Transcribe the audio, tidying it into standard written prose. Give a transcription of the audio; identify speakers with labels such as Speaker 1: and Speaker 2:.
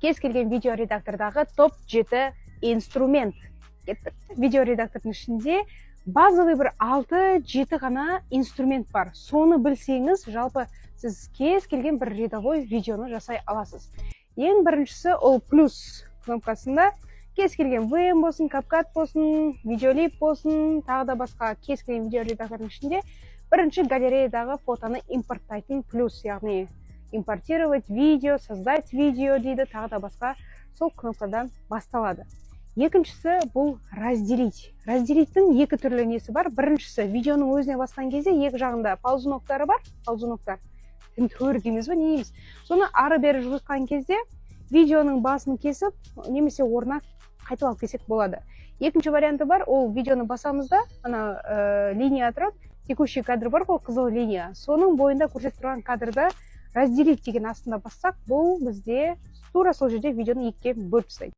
Speaker 1: кез келген видео редактордағы топ 7 инструмент. Видео редактордың ішінде базовый бір 6-7 ғана инструмент бар. Соны білсеңіз, жалпы сіз кез келген бір рядовой видеоны жасай аласыз. Ең біріншісі ол плюс кнопкасында кез келген VM болсын, CapCut болсын, видеолип болсын, тағы да басқа кез келген видео редактордың ішінде бірінші галереядағы фотоны импорттайтын плюс, яғни импортировать видео, создать видео дейді, тағы да басқа сол кнопкадан басталады. Екіншісі бұл разделить. Разделиттің екі түрлі несі бар. Біріншісі видеоның өзіне басқан кезде екі жағында ползуноктары бар. Ползуноктар төр дейміз бе, не дейміз. Соны ары бері жылжытқан кезде видеоның басын кесіп, немесе орнына қайталап кесек болады. Екінші варианты бар, ол видеоны басамызда, ана линия тұрады, текущий кадр бар, ол қызыл линия. Соның бойында көрсетіп тұрған кадрда разделить деген астында бассақ, бұл бізде тура сол жерде видеоны екіге бөліп тастайды.